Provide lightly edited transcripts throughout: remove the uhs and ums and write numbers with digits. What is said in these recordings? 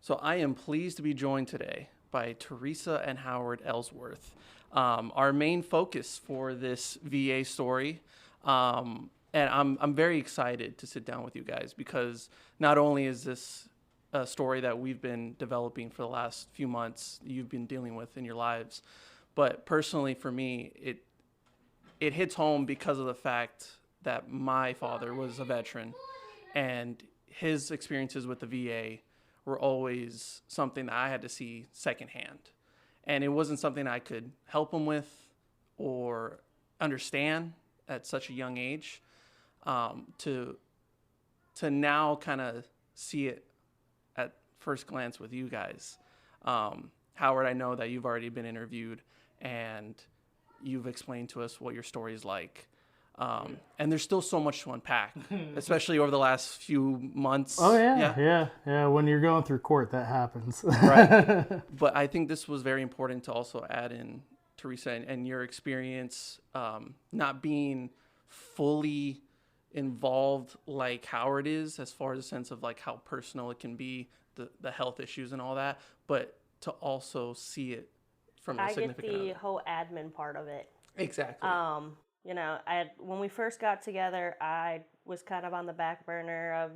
So I am pleased to be joined today by Teresa and Howard Ellsworth. Our main focus for this VA story, and I'm very excited to sit down with you guys because not only is this a story that we've been developing for the last few months, you've been dealing with in your lives, but personally for me, it hits home because of the fact that my father was a veteran and his experiences with the VA were always something that I had to see secondhand. And it wasn't something I could help him with or understand at such a young age. To now kind of see it at first glance with you guys. Howard, I know that you've already been interviewed and you've explained to us what your story is like. And there's still so much to unpack, especially over the last few months. Oh yeah. When you're going through court, that happens. Right. But I think this was very important to also add in, Teresa, and your experience not being fully involved like Howard is, as far as a sense of like how personal it can be, the health issues and all that, but to also see it from a significant I get the other. whole admin part of it. Exactly. When we first got together, I was kind of on the back burner of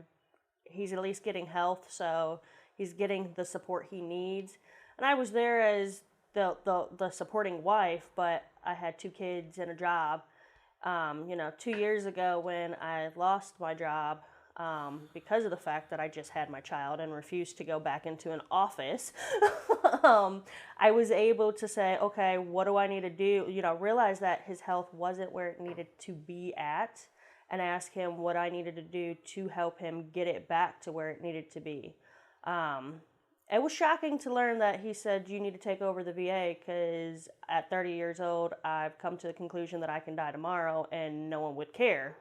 he's at least getting health, so he's getting the support he needs. And I was there as the supporting wife, but I had 2 kids and a job. 2 years ago when I lost my job, because of the fact that I just had my child and refused to go back into an office, I was able to say, okay, what do I need to do? Realize that his health wasn't where it needed to be at, and ask him what I needed to do to help him get it back to where it needed to be. It was shocking to learn that he said, you need to take over the VA, because at 30 years old, I've come to the conclusion that I can die tomorrow and no one would care.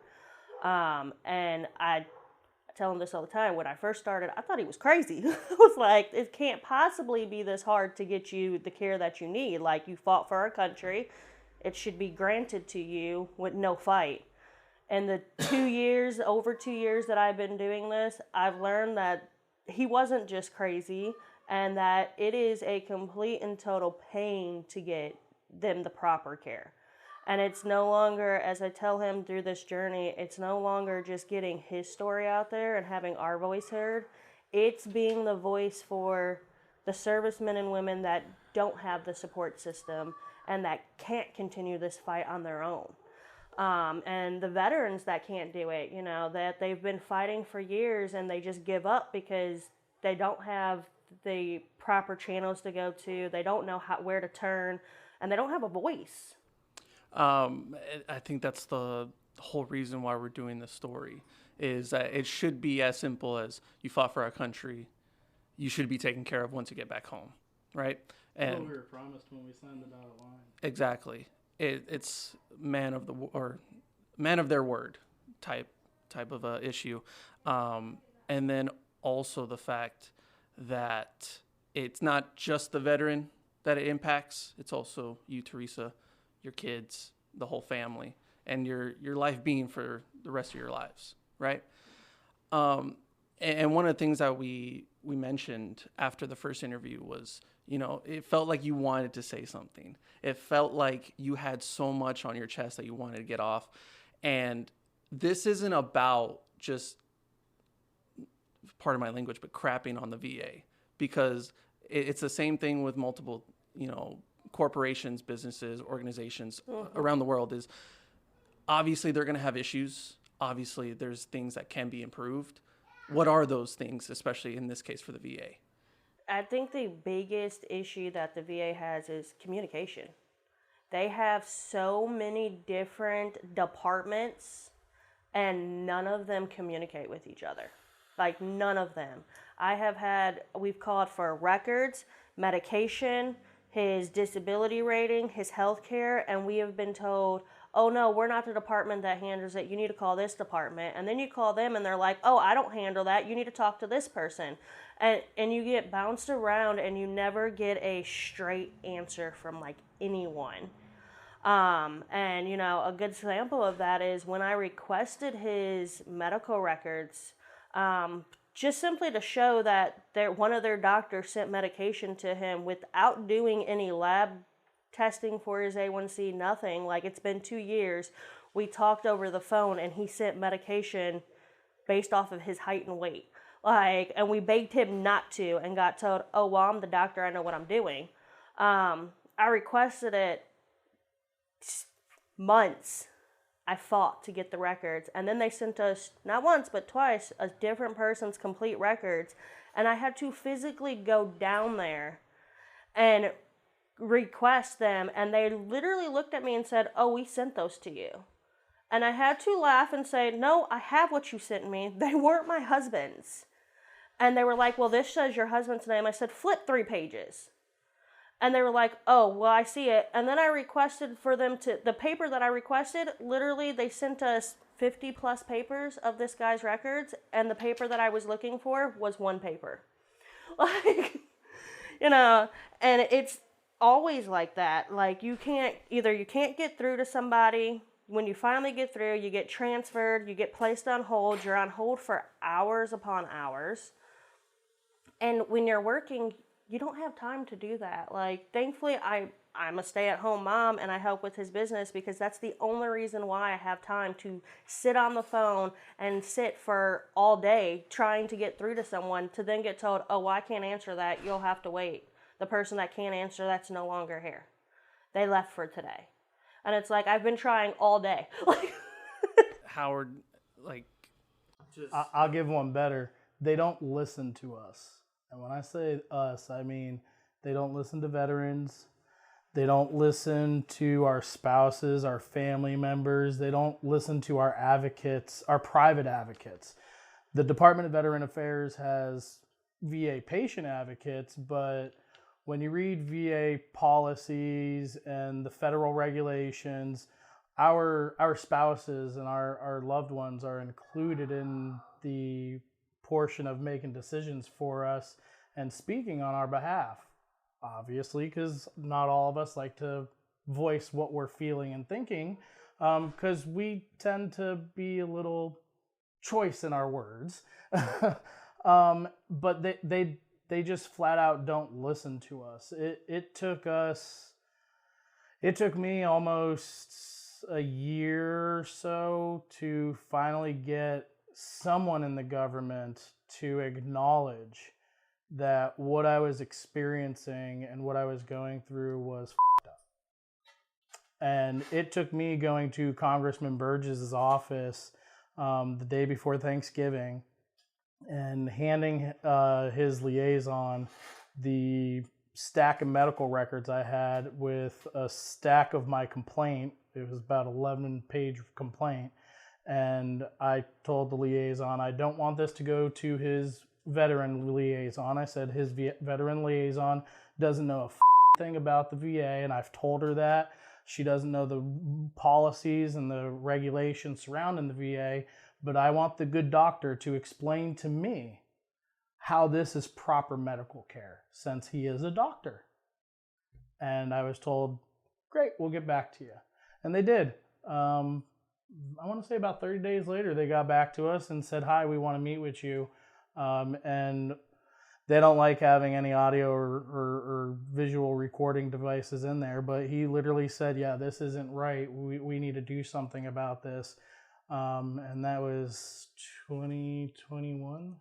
And I tell him this all the time. When I first started, I thought he was crazy. I was like, it can't possibly be this hard to get you the care that you need. Like, you fought for our country. It should be granted to you with no fight. And the over 2 years that I've been doing this, I've learned that he wasn't just crazy, and that it is a complete and total pain to get them the proper care. And it's no longer, as I tell him through this journey, it's no longer just getting his story out there and having our voice heard. It's being the voice for the servicemen and women that don't have the support system and that can't continue this fight on their own. And the veterans that can't do it, that they've been fighting for years and they just give up because they don't have the proper channels to go to, they don't know where to turn, and they don't have a voice. I think that's the whole reason why we're doing this story, is that it should be as simple as you fought for our country, you should be taken care of once you get back home, right? And we were promised when we signed the dotted line. Exactly. It's man of their word type of a issue, and then also the fact that it's not just the veteran that it impacts; it's also you, Teresa, your kids, the whole family, and your life being for the rest of your lives, right? And one of the things that we mentioned after the first interview was, it felt like you wanted to say something. It felt like you had so much on your chest that you wanted to get off. And this isn't about just, pardon my language, but crapping on the VA, because it's the same thing with multiple, corporations, businesses, organizations around the world. Is obviously they're going to have issues. Obviously there's things that can be improved. What are those things, especially in this case for the VA? I think the biggest issue that the VA has is communication. They have so many different departments and none of them communicate with each other. Like, none of them. We've called for records, medication, his disability rating, his health care, and we have been told, oh no, we're not the department that handles it, you need to call this department. And then you call them and they're like, oh, I don't handle that, you need to talk to this person. And you get bounced around and you never get a straight answer from like anyone. And a good example of that is when I requested his medical records, just simply to show that one of their doctors sent medication to him without doing any lab testing for his A1C, nothing. Like, it's been 2 years. We talked over the phone, and he sent medication based off of his height and weight. Like, and we begged him not to, and got told, oh, well, I'm the doctor, I know what I'm doing. I requested it months. I fought to get the records, and then they sent us, not once, but twice, a different person's complete records, and I had to physically go down there and request them, and they literally looked at me and said, oh, we sent those to you. And I had to laugh and say, no, I have what you sent me. They weren't my husband's. And they were like, well, this says your husband's name. I said, flip 3 pages. And they were like, oh, well, I see it. And then I requested for them the paper that I requested, literally they sent us 50 plus papers of this guy's records, and the paper that I was looking for was 1 paper. Like, and it's always like that. Like, you can't get through to somebody. When you finally get through, you get transferred, you get placed on hold. You're on hold for hours upon hours. And when you're working, you don't have time to do that. Like, thankfully, I'm a stay-at-home mom, and I help with his business because that's the only reason why I have time to sit on the phone and sit for all day trying to get through to someone, to then get told, oh, well, I can't answer that. You'll have to wait. The person that can't answer, that's no longer here. They left for today. And it's like, I've been trying all day. Howard, like, just... I'll give one better. They don't listen to us. And when I say us, I mean they don't listen to veterans. They don't listen to our spouses, our family members. They don't listen to our advocates, our private advocates. The Department of Veteran Affairs has VA patient advocates, but when you read VA policies and the federal regulations, our spouses and our loved ones are included in the portion of making decisions for us and speaking on our behalf, obviously, because not all of us like to voice what we're feeling and thinking, because we tend to be a little choice in our words. But they just flat out don't listen to us. It took me almost a year or so to finally get someone in the government to acknowledge that what I was experiencing and what I was going through was f***ed up. And it took me going to Congressman Burgess' office the day before Thanksgiving and handing his liaison the stack of medical records I had with a stack of my complaint. It was about 11-page complaint. And I told the liaison, I don't want this to go to his veteran liaison. I said his veteran liaison doesn't know a thing about the VA, and I've told her that. She doesn't know the policies and the regulations surrounding the VA, but I want the good doctor to explain to me how this is proper medical care, since he is a doctor. And I was told, great, we'll get back to you. And they did. I want to say about 30 days later, they got back to us and said, hi, we want to meet with you. And they don't like having any audio or visual recording devices in there, but he literally said, yeah, this isn't right. We need to do something about this. And that was 2021?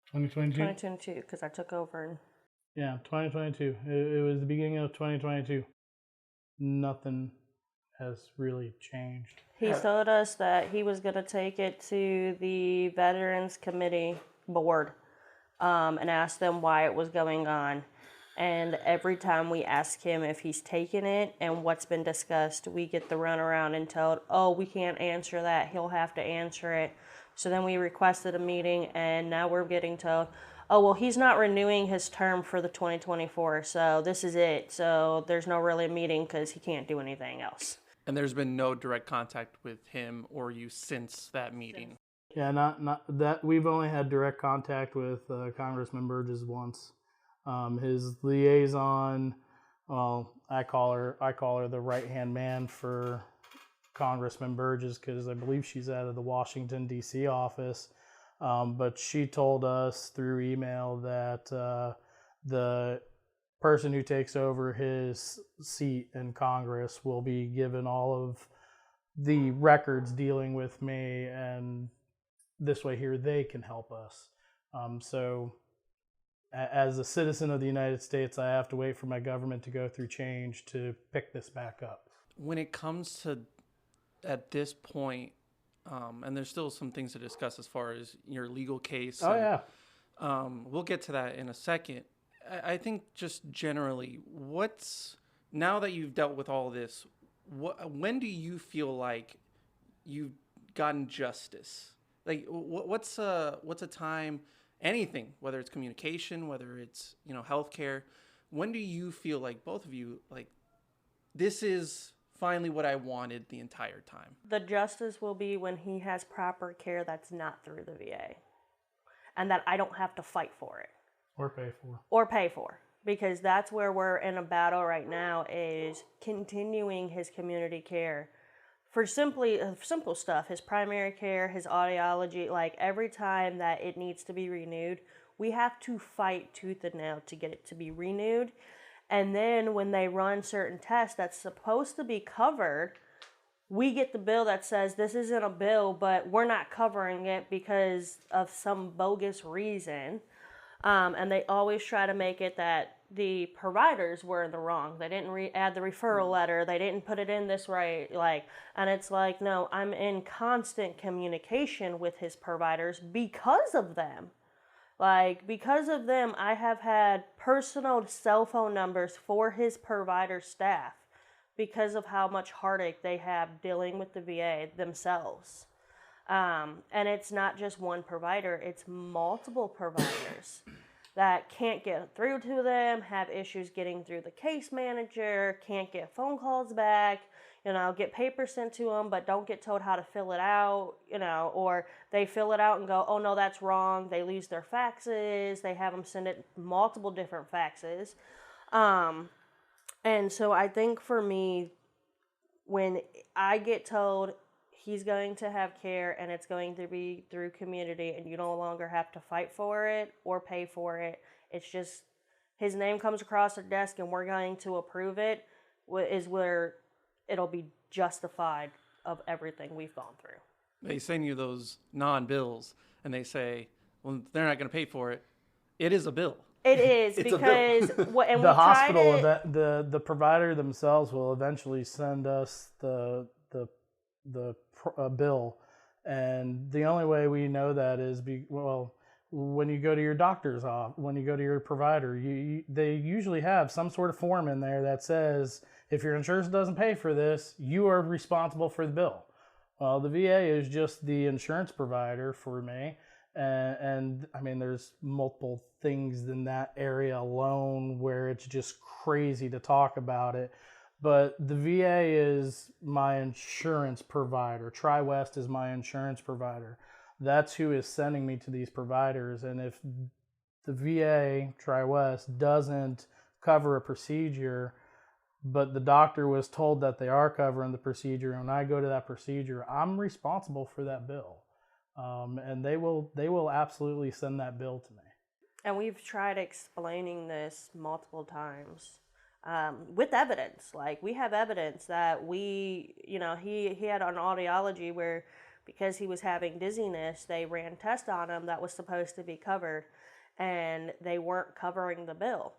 2022? 2022, because I took over. Yeah, 2022. It was the beginning of 2022. Nothing has really changed. He told us that he was going to take it to the Veterans Committee board and ask them why it was going on. And every time we ask him if he's taken it and what's been discussed, we get the runaround and told, oh, we can't answer that. He'll have to answer it. So then we requested a meeting, and now we're getting told, oh, well, he's not renewing his term for the 2024, so this is it. So there's no really meeting because he can't do anything else. And there's been no direct contact with him or you since that meeting. Yeah, not that. We've only had direct contact with Congressman Burgess once. His liaison, well, I call her the right-hand man for Congressman Burgess because I believe she's out of the Washington, D.C. office. But she told us through email that the person who takes over his seat in Congress will be given all of the records dealing with me, and this way here they can help us. So as a citizen of the United States, I have to wait for my government to go through change to pick this back up. When it comes to at this point, and there's still some things to discuss as far as your legal case. Oh, and, yeah. we'll get to that in a second. I think just generally, now that you've dealt with all this, when do you feel like you've gotten justice? Like, what's a time, anything, whether it's communication, whether it's, healthcare, when do you feel like, both of you, like, this is finally what I wanted the entire time? The justice will be when he has proper care that's not through the VA, and that I don't have to fight for it. Or pay for. Because that's where we're in a battle right now, is continuing his community care for simple stuff, his primary care, his audiology. Like, every time that it needs to be renewed, we have to fight tooth and nail to get it to be renewed. And then when they run certain tests that's supposed to be covered, we get the bill that says this isn't a bill, but we're not covering it because of some bogus reason. And they always try to make it that the providers were in the wrong. They didn't add the referral letter. They didn't put it in this right. And it's like, no, I'm in constant communication with his providers because of them. Because of them, I have had personal cell phone numbers for his provider staff because of how much heartache they have dealing with the VA themselves. And it's not just one provider, it's multiple providers that can't get through to them, have issues getting through the case manager, can't get phone calls back, get papers sent to them, but don't get told how to fill it out, or they fill it out and go, oh no, that's wrong. They lose their faxes. They have them send it multiple different faxes. And so I think for me, when I get told he's going to have care and it's going to be through community and you no longer have to fight for it or pay for it, it's just his name comes across the desk and we're going to approve it, is where it'll be justified of everything we've gone through. They send you those non-bills and they say, well, they're not going to pay for it. It is a bill. It is because the hospital, the provider themselves will eventually send us the bill, and the only way we know that is when you go to your doctor's office, when you go to your provider, they usually have some sort of form in there that says if your insurance doesn't pay for this, you are responsible for the bill. Well, the VA is just the insurance provider for me. And I mean, there's multiple things in that area alone where it's just crazy to talk about it. But the VA is my insurance provider. TriWest is my insurance provider. That's who is sending me to these providers. And if the VA, TriWest, doesn't cover a procedure, but the doctor was told that they are covering the procedure, and I go to that procedure, I'm responsible for that bill. And they will absolutely send that bill to me. And we've tried explaining this multiple times with evidence. Like, we have evidence that he had an audiology where, because he was having dizziness, they ran tests on him that was supposed to be covered, and they weren't covering the bill.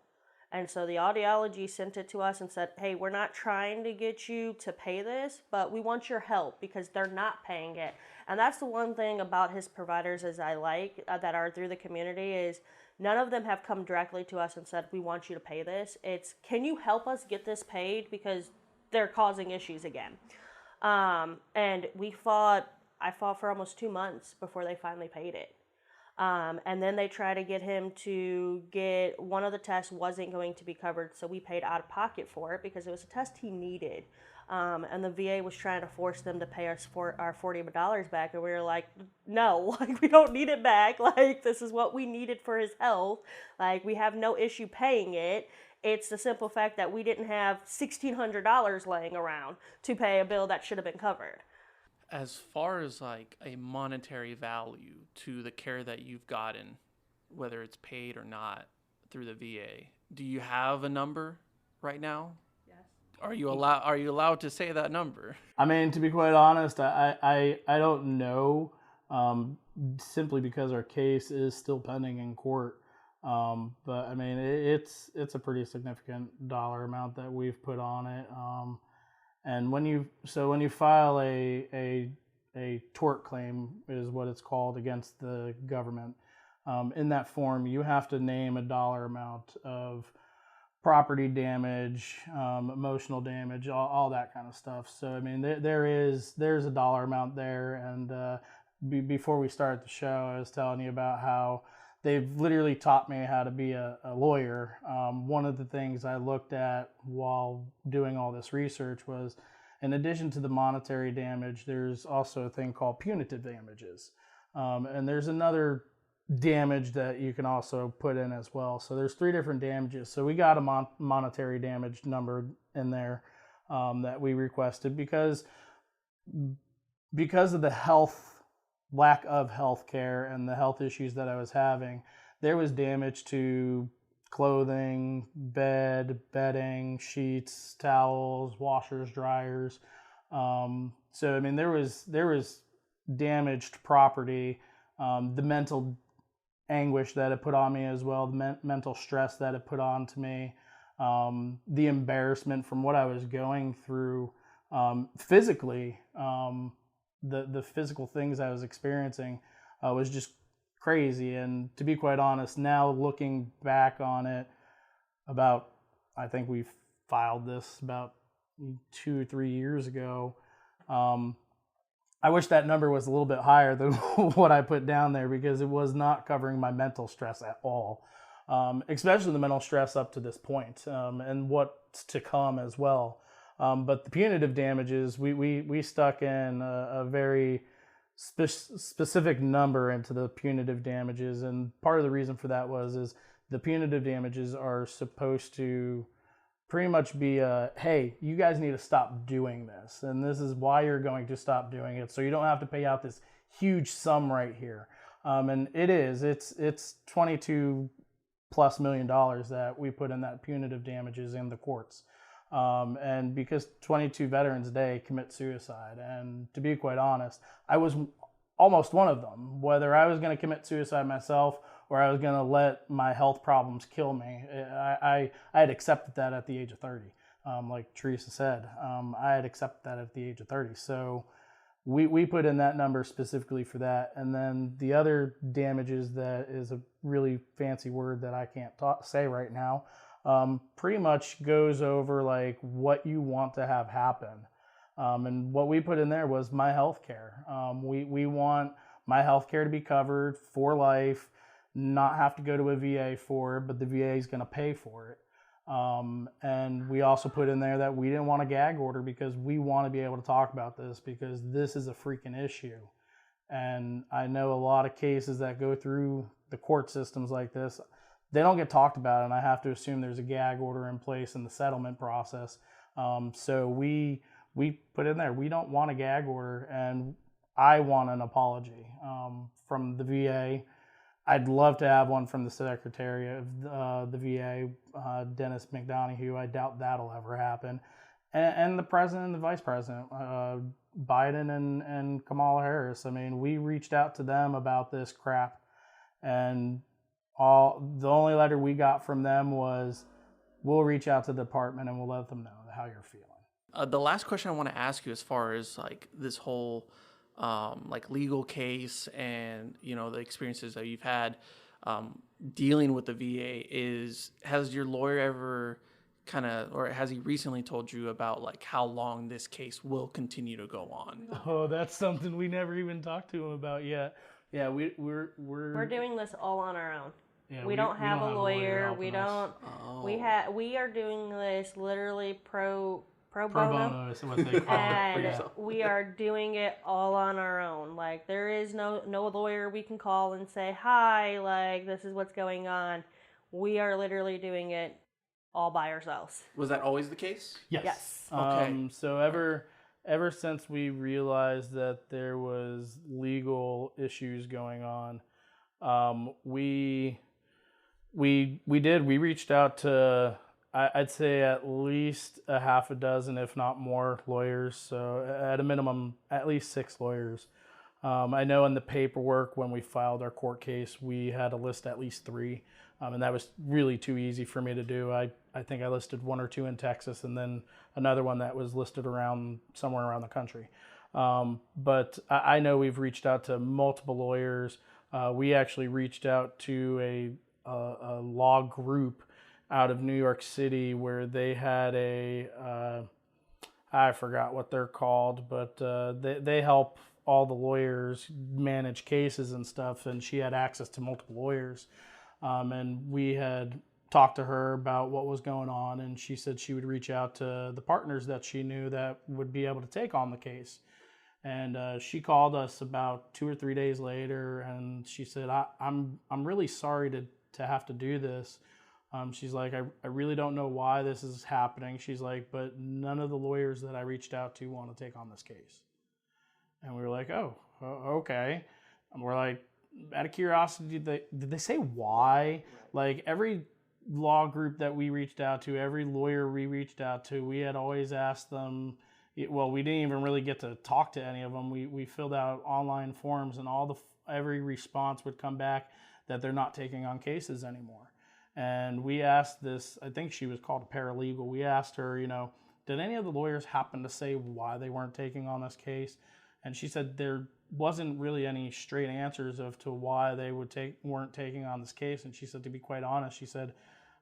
And so the audiology sent it to us and said, hey, we're not trying to get you to pay this, but we want your help because they're not paying it. And that's the one thing about his providers is I like that are through the community is none of them have come directly to us and said, we want you to pay this. It's, can you help us get this paid because they're causing issues again. And I fought for almost 2 months before they finally paid it. And then they tried to get him to get one of the tests wasn't going to be covered, so we paid out of pocket for it because it was a test he needed. And the VA was trying to force them to pay us for our $40 back, and we were like, no, we don't need it back. This is what we needed for his health. We have no issue paying it. It's the simple fact that we didn't have $1,600 laying around to pay a bill that should have been covered. as far as like a monetary value to the care that you've gotten, whether it's paid or not through the VA, do you have a number right now? Yes. Are you allowed to say that number? I mean, to be quite honest, I don't know, simply because our case is still pending in court. But I mean, it's a pretty significant dollar amount that we've put on it. And when you file a tort claim is what it's called against the government, in that form you have to name a dollar amount of property damage, emotional damage, all that kind of stuff. So I mean, there's a dollar amount there. And before we started the show, I was telling you about how they've literally taught me how to be a lawyer. One of the things I looked at while doing all this research was, in addition to the monetary damage, there's also a thing called punitive damages. And there's another damage that you can also put in as well. So there's 3 different damages. So we got a monetary damage number in there, that we requested because of the lack of health care and the health issues that I was having. There was damage to clothing, bedding, sheets, towels, washers, dryers. So I mean, there was damaged property, the mental anguish that it put on me as well, the mental stress that it put on to me, the embarrassment from what I was going through, physically, the physical things I was experiencing was just crazy. And to be quite honest, now looking back on it, I think we filed this about 2 or 3 years ago. I wish that number was a little bit higher than what I put down there, because it was not covering my mental stress at all, especially the mental stress up to this point, and what's to come as well. But the punitive damages, we stuck in a very specific number into the punitive damages, and part of the reason for that is the punitive damages are supposed to pretty much be hey, you guys need to stop doing this, and this is why you're going to stop doing it, so you don't have to pay out this huge sum right here. And it's $22+ million that we put in that punitive damages in the courts. And because 22 Veterans Day commit suicide, and to be quite honest, I was almost one of them. Whether I was going to commit suicide myself or I was going to let my health problems kill me, I had accepted that at the age of 30. Like Teresa said, I had accepted that at the age of 30. So we put in that number specifically for that. And then the other damages, that is a really fancy word that I can't say right now, pretty much goes over like what you want to have happen. And what we put in there was my health care. We want my health care to be covered for life, not have to go to a VA for it, but the VA is going to pay for it. And we also put in there that we didn't want a gag order, because we want to be able to talk about this, because this is a freaking issue. And I know a lot of cases that go through the court systems like this, they don't get talked about, and I have to assume there's a gag order in place in the settlement process. So we put in there, we don't want a gag order, and I want an apology from the VA. I'd love to have one from the Secretary of the VA, Dennis McDonough. I doubt that'll ever happen. And the President and the Vice President, Biden and Kamala Harris. I mean, we reached out to them about this crap, and the only letter we got from them was, we'll reach out to the department and we'll let them know how you're feeling. The last question I want to ask you, as far as like this whole like legal case and, you know, the experiences that you've had dealing with the VA, has your lawyer ever or has he recently told you about like how long this case will continue to go on? Oh, that's something we never even talked to him about yet. Yeah, we're doing this all on our own. Yeah, we don't have a lawyer. We helping us. don't. We are doing this literally pro Pro bono. bono is what they call And it. we are doing it all on our own. Like, there is no lawyer we can call and say, hi, like, this is what's going on. We are literally doing it all by ourselves. Was that always the case? Yes. Yes. Okay. So ever since we realized that there was legal issues going on, we reached out to, I'd say, at least a half a dozen, if not more, lawyers. So at a minimum, at least 6 lawyers. I know in the paperwork when we filed our court case, we had to list at least 3, and that was really too easy for me to do. I think I listed 1 or 2 in Texas, and then another one that was listed around somewhere around the country. But I know we've reached out to multiple lawyers. We actually reached out to a law group out of New York City where they had I forgot what they're called, but they help all the lawyers manage cases and stuff, and she had access to multiple lawyers. And we had talked to her about what was going on, and she said she would reach out to the partners that she knew that would be able to take on the case. And she called us about 2 or 3 days later, and she said, I'm really sorry to have to do this. She's like, I really don't know why this is happening. She's like, but none of the lawyers that I reached out to want to take on this case. And we were like, oh, okay. And we're like, out of curiosity, did they say why? Like every law group that we reached out to, every lawyer we reached out to, we had always asked them, well, we didn't even really get to talk to any of them. We filled out online forms, and every response would come back that they're not taking on cases anymore. And we asked this, I think she was called a paralegal. We asked her, did any of the lawyers happen to say why they weren't taking on this case? And she said there wasn't really any straight answers as to why they weren't taking on this case. And she said, to be quite honest, she said,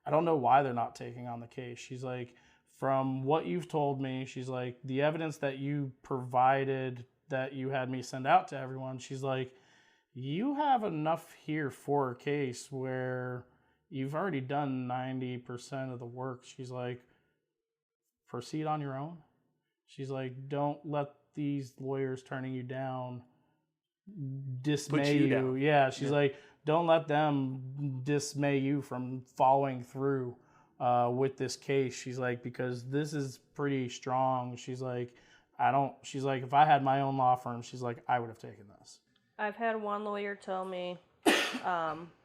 I don't know why they're not taking on the case. She's like, from what you've told me, she's like, the evidence that you provided that you had me send out to everyone, she's like, you have enough here for a case where you've already done 90% of the work. She's like, proceed on your own. She's like, don't let these lawyers turning you down dismay you. Down. Yeah, she's like, don't let them dismay you from following through with this case. She's like, because this is pretty strong. She's like, if I had my own law firm, she's like, I would have taken this. I've had one lawyer tell me,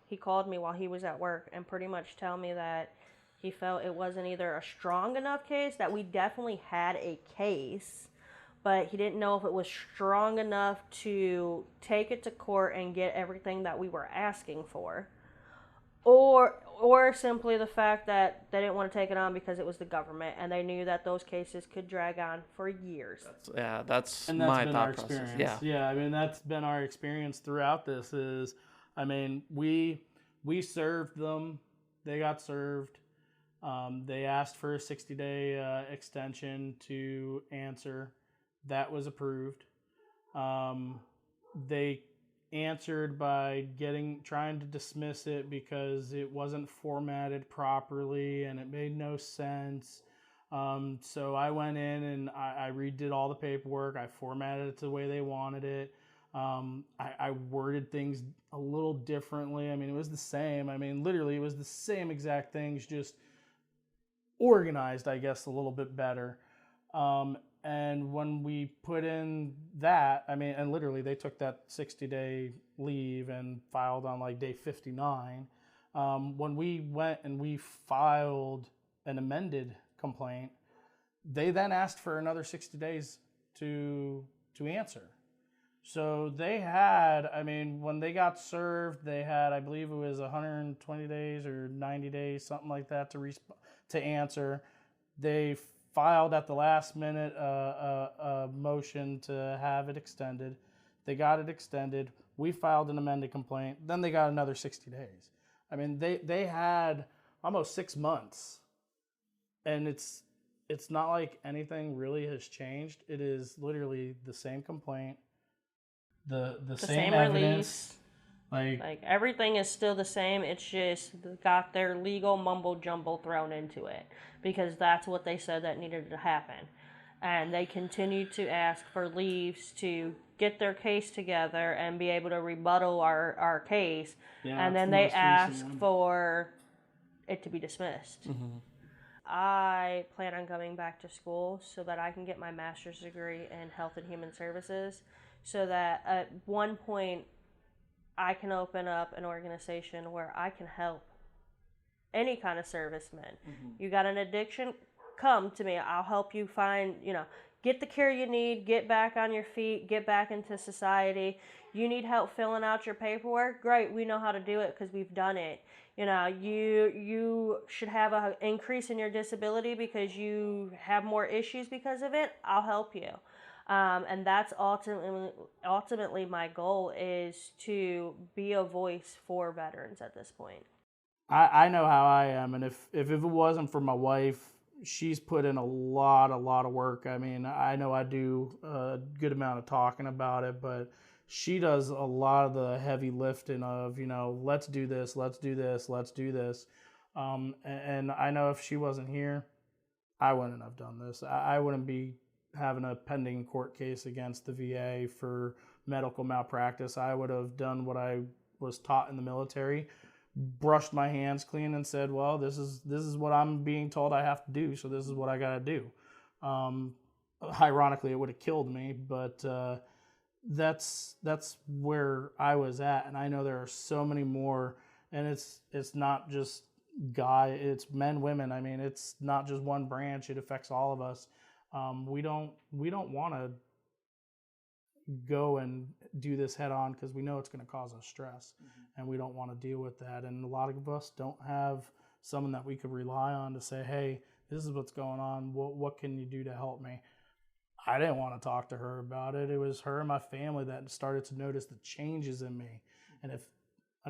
he called me while he was at work and pretty much tell me that he felt it wasn't either a strong enough case, that we definitely had a case, but he didn't know if it was strong enough to take it to court and get everything that we were asking for. Or simply the fact that they didn't want to take it on because it was the government, and they knew that those cases could drag on for years. That's and my been thought our process. experience. Yeah, I mean, that's been our experience throughout this is, I mean, we served them. They got served. They asked for a 60-day extension to answer. That was approved. They answered by trying to dismiss it because it wasn't formatted properly and it made no sense. So I went in and I redid all the paperwork. I formatted it the way they wanted it. I worded things a little differently. I mean, it was the same. I mean, literally, it was the same exact things, just organized, I guess, a little bit better. And when we put in that, I mean, and literally they took that 60-day leave and filed on like day 59. When we went and we filed an amended complaint, they then asked for another 60 days to answer. So they had, I mean, when they got served, they had, I believe it was 120 days or 90 days, something like that, to answer. They filed at the last minute a motion to have it extended. They got it extended. We filed an amended complaint. Then they got another 60 days. I mean, they had almost 6 months. And it's not like anything really has changed. It is literally the same complaint, the same evidence. Release. Like everything is still the same. It's just got their legal mumbo jumbo thrown into it because that's what they said that needed to happen. And they continued to ask for leaves to get their case together and be able to rebuttal our case. Yeah, and then they asked for it to be dismissed. Mm-hmm. I plan on going back to school so that I can get my master's degree in health and human services, so that at one point I can open up an organization where I can help any kind of serviceman. You got an addiction, come to me. I'll help you find, get the care you need, get back on your feet, get back into society. You need help filling out your paperwork? Great, we know how to do it because we've done it. You should have an increase in your disability because you have more issues because of it. I'll help you. And that's ultimately my goal, is to be a voice for veterans at this point. I know how I am, and if it wasn't for my wife, she's put in a lot of work. I mean, I know I do a good amount of talking about it, but she does a lot of the heavy lifting of, let's do this, let's do this, let's do this. And I know if she wasn't here, I wouldn't have done this. I wouldn't be having a pending court case against the VA for medical malpractice. I would have done what I was taught in the military, brushed my hands clean and said, well, this is what I'm being told I have to do, so this is what I got to do. Ironically, it would have killed me, but that's where I was at, and I know there are so many more, and it's not just it's men, women. I mean, it's not just one branch. It affects all of us. We don't want to go and do this head on because we know it's going to cause us stress, and we don't want to deal with that. And a lot of us don't have someone that we could rely on to say, hey, this is what's going on. What can you do to help me? I didn't want to talk to her about it. It was her and my family that started to notice the changes in me. And if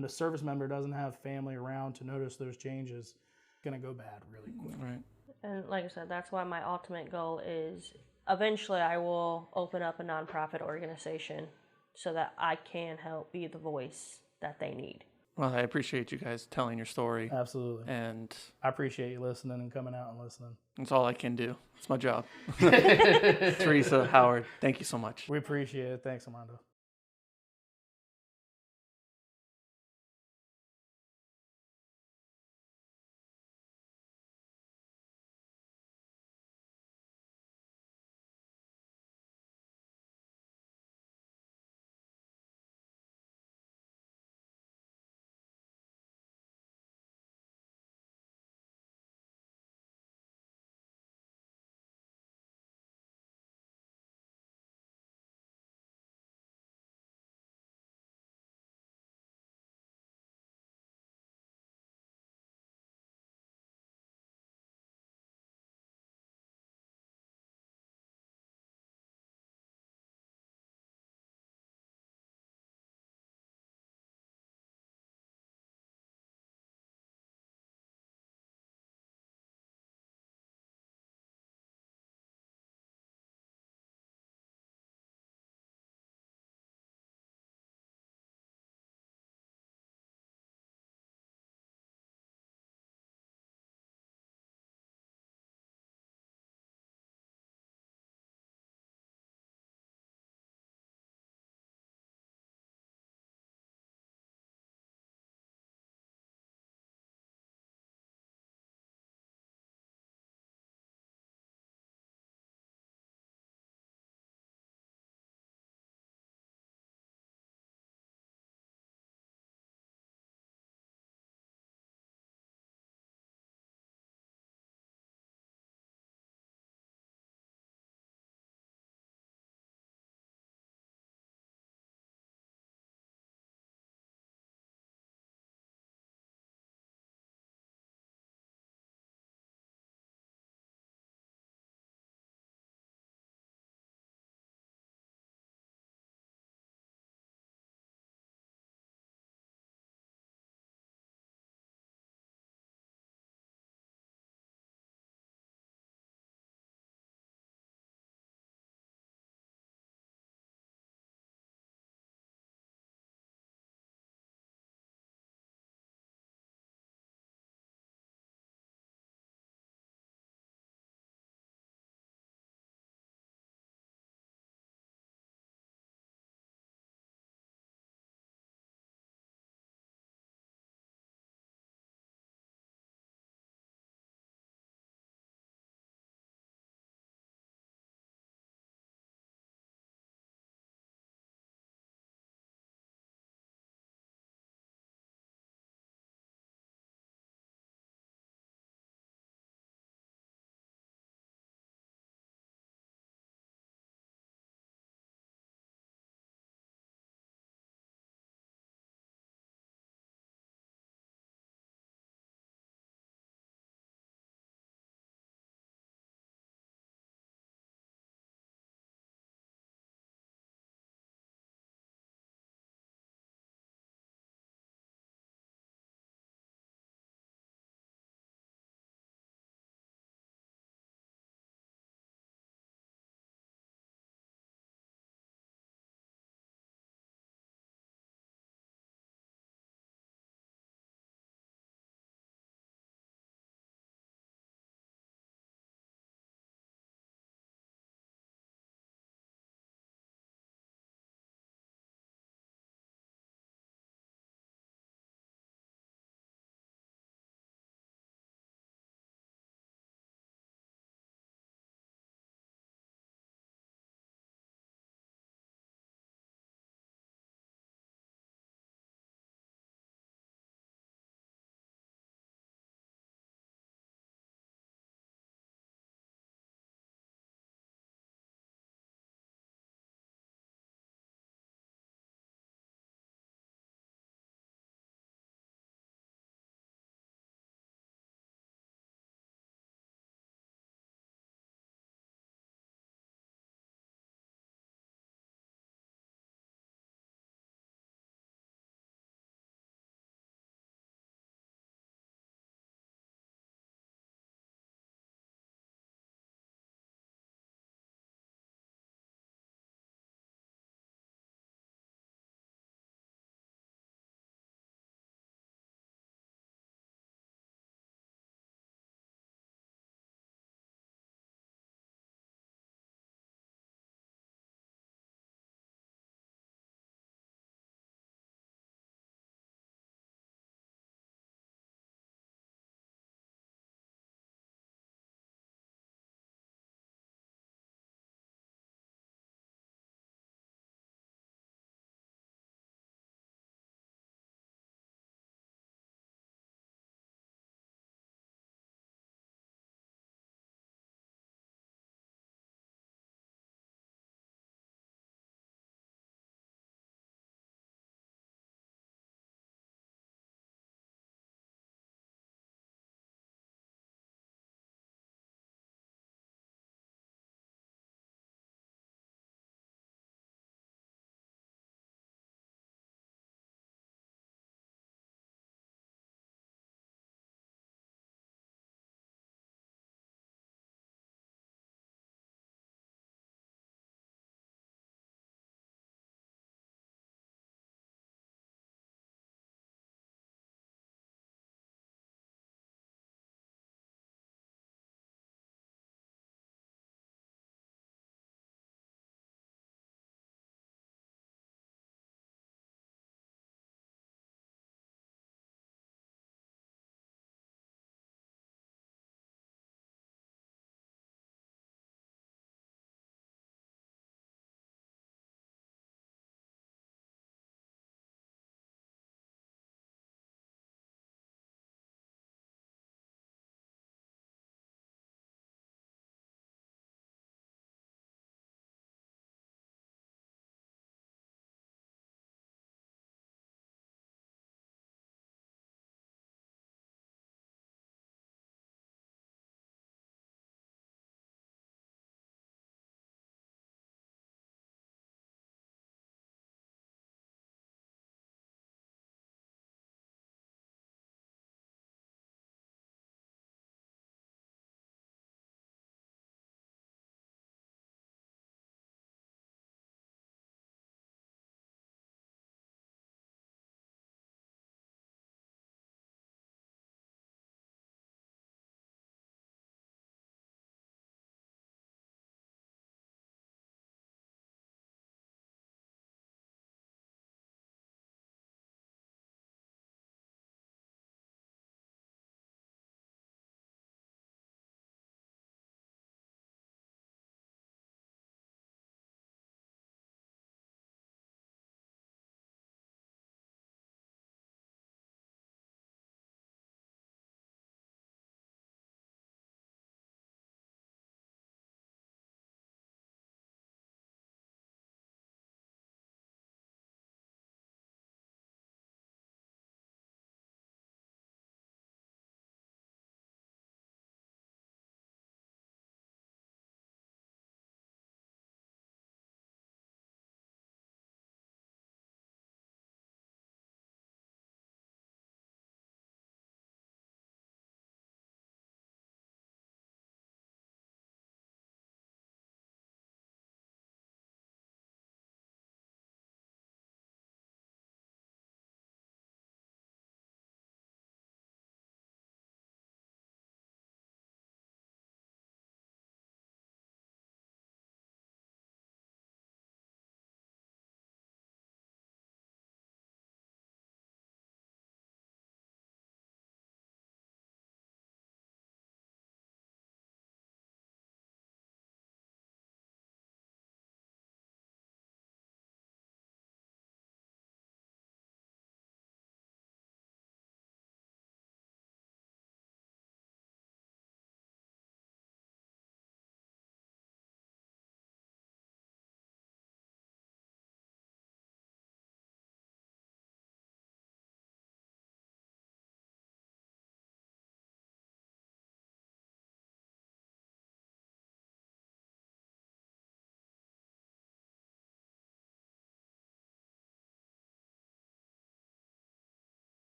a service member doesn't have family around to notice those changes, it's going to go bad really quick. Right. And like I said, that's why my ultimate goal is eventually I will open up a nonprofit organization so that I can help be the voice that they need. Well, I appreciate you guys telling your story. Absolutely. And I appreciate you listening and coming out and listening. that's all I can do. It's my job. Teresa, Howard, thank you so much. We appreciate it. Thanks, Armando.